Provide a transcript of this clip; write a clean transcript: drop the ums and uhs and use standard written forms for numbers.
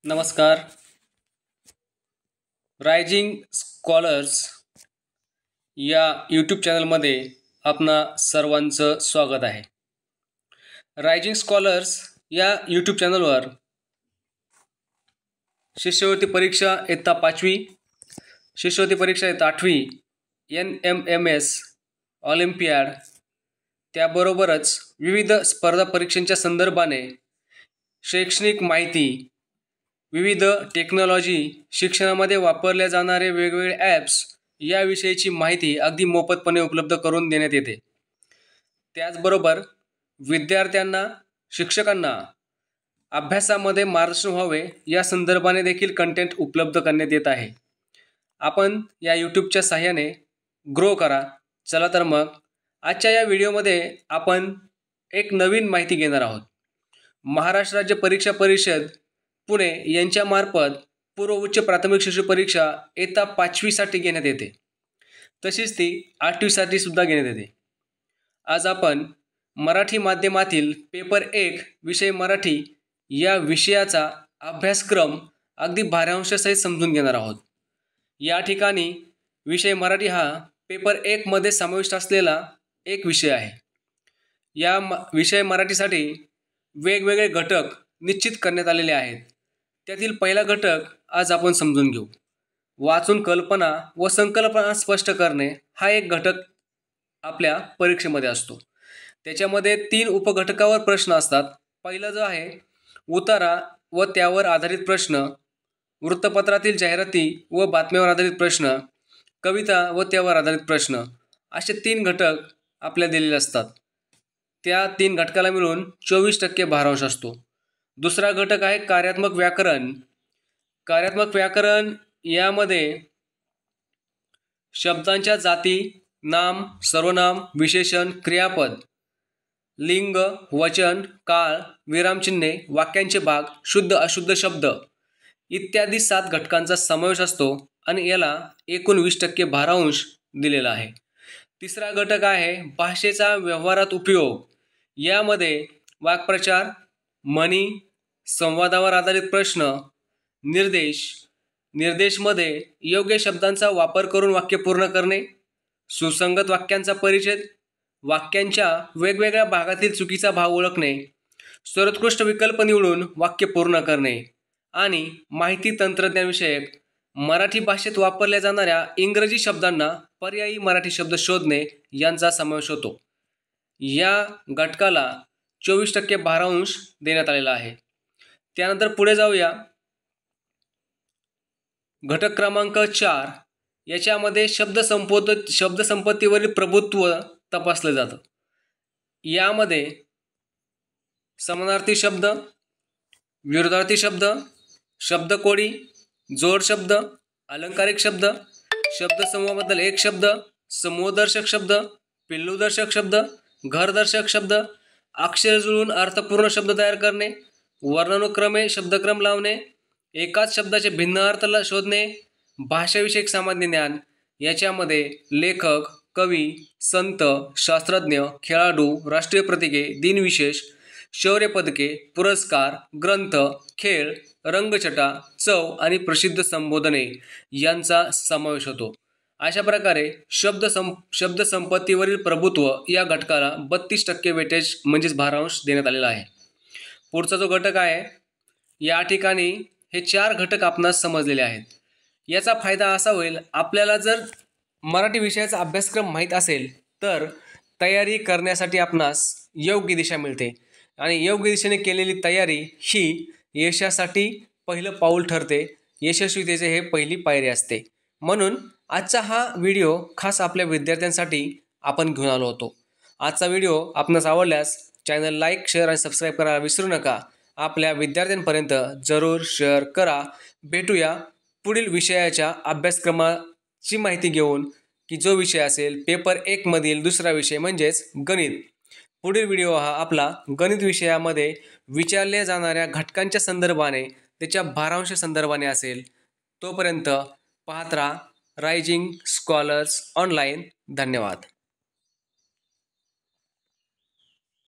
नमस्कार. Rising scholars या YouTube चॅनलमध्ये आपणा सर्वांचं स्वागत आहे. रायझिंग स्कॉलर्स या यूट्यूब चॅनलवर शिष्यवृत्ती परीक्षा इयत्ता 5वी, शिष्यवृत्ती परीक्षा इयत्ता 8वी, NMMS, ऑलिम्पियाड, त्याबरोबरच विविध स्पर्धा परीक्षांच्या संदर्भाने शैक्षणिक माहिती, विविध टेक्नॉलॉजी, शिक्षणामध्ये वापरल्या जाणारे वेगवेगळे ॲप्स याविषयीची माहिती अगदी मोफतपणे उपलब्ध करून देण्यात येते. त्याचबरोबर विद्यार्थ्यांना, शिक्षकांना अभ्यासामध्ये मार्गदर्शन व्हावे या संदर्भाने देखील कंटेंट उपलब्ध करण्यात येत आहे. आपण या यूट्यूबच्या सहाय्याने ग्रो करा. चला तर मग आजच्या या व्हिडिओमध्ये आपण एक नवीन माहिती घेणार आहोत. महाराष्ट्र राज्य परीक्षा परिषद पुणे यांच्यामार्फत पूर्व उच्च प्राथमिक शिशु परीक्षा इयत्ता 5वीसाठी घेण्यात येते. तशीच ती 8वीसाठी सुद्धा घेण्यात येते. आज आपण मराठी माध्यमातील पेपर 1 विषय मराठी या विषयाचा अभ्यासक्रम अगदी भारांशासहित समजून घेणार आहोत. या ठिकाणी विषय मराठी हा पेपर 1 मध्ये समाविष्ट असलेला एक विषय आहे. या विषय मराठीसाठी वेगवेगळे घटक निश्चित करण्यात आलेले आहेत. त्यातील पहिला घटक आज आपण समजून घेऊ. वाचून कल्पना व संकल्पना स्पष्ट करणे हा एक घटक आपल्या परीक्षेमध्ये असतो. त्याच्यामध्ये 3 उपघटकावर प्रश्न असतात. पहिला जो आहे उतारा व त्यावर आधारित प्रश्न, वृत्तपत्रातील जाहिराती व बातम्यावर आधारित प्रश्न, कविता व त्यावर आधारित प्रश्न, असे 3 घटक आपल्या दिलेले असतात. त्या 3 घटकाला मिळून 24% भारांश असतो. दुसरा घटक आहे कार्यात्मक व्याकरण. कार्यात्मक व्याकरण यामध्ये शब्दांच्या जाती, नाम, सर्वनाम, विशेषण, क्रियापद, लिंग, वचन, काळ, विरामचिन्हे, वाक्यांचे भाग, शुद्ध अशुद्ध शब्द इत्यादी 7 घटकांचा समावेश असतो आणि याला एकूण 20% भारांश दिलेला आहे. तिसरा घटक आहे भाषेचा व्यवहारात उपयोग. यामध्ये वाक्प्रचार, म्हणी, संवादावर आधारित प्रश्न, निर्देशमध्ये योग्य शब्दांचा वापर करून वाक्य पूर्ण करणे, सुसंगत वाक्यांचा परिच्छेद, वाक्यांच्या वेगवेगळ्या भागातील चुकीचा भाग ओळखणे, सर्वोत्कृष्ट विकल्प निवडून वाक्य पूर्ण करणे आणि माहिती तंत्रज्ञान विषयक मराठी भाषेत वापरल्या जाणाऱ्या इंग्रजी शब्दांना पर्यायी मराठी शब्द शोधणे यांचा समावेश होतो. या घटकाला 24% भारांश देण्यात आलेला आहे. त्यानंतर पुढे जाऊया. घटक क्रमांक 4 याच्यामध्ये शब्दसंपत्तीवरील प्रभुत्व तपासलं जातं. यामध्ये समानार्थी शब्द, विरुद्धार्थी शब्द, शब्दकोडी, जोड शब्द, अलंकारिक शब्द, शब्दसमूहाबद्दल एक शब्द, समूहदर्शक शब्द, पिल्लूदर्शक शब्द, घरदर्शक शब्द, अक्षर जुळवून अर्थपूर्ण शब्द तयार करणे, वर्णानुक्रमे शब्दक्रम लावणे, एकाच शब्दाचे भिन्न अर्थ शोधणे, भाषाविषयक सामान्य ज्ञान. याच्यामध्ये लेखक, कवी, संत, शास्त्रज्ञ, खेळाडू, राष्ट्रीय प्रतीके, दिनविशेष, शौर्य पदके, पुरस्कार, ग्रंथ, खेळ, रंगछटा, चव आणि प्रसिद्ध संबोधने यांचा समावेश होतो. अशा प्रकारे शब्दसंपत्तीवरील प्रभुत्व या घटकाला 32% वेटेज म्हणजेच भारांश देण्यात आलेला आहे. पुढचा जो घटक आहे, या ठिकाणी हे 4 घटक आपणास समजलेले आहेत. याचा फायदा असा होईल, आपल्याला जर मराठी विषयाचा अभ्यासक्रम माहीत असेल तर तयारी करण्यासाठी आपणास योग्य दिशा मिळते आणि योग्य दिशेने केलेली तयारी ही यशासाठी पहिलं पाऊल ठरते. यशस्वीतेचे हे पहिली पायरी असते. म्हणून आजचा हा व्हिडिओ खास आपल्या विद्यार्थ्यांसाठी आपण घेऊन आलो होतो. आजचा व्हिडिओ आपणास आवडल्यास चॅनल लाईक, शेअर आणि सबस्क्राईब करायला विसरू नका. आपल्या विद्यार्थ्यांपर्यंत जरूर शेअर करा. भेटूया पुढील विषयाच्या अभ्यासक्रमाची माहिती घेऊन, की जो विषय असेल पेपर 1 मधील दुसरा विषय म्हणजेच गणित. पुढील व्हिडिओ हा आपला गणित विषयामध्ये विचारल्या जाणाऱ्या घटकांच्या संदर्भाने, त्याच्या भारांश संदर्भाने असेल. तोपर्यंत पाहत राहा रायझिंग स्कॉलर्स ऑनलाईन. धन्यवाद.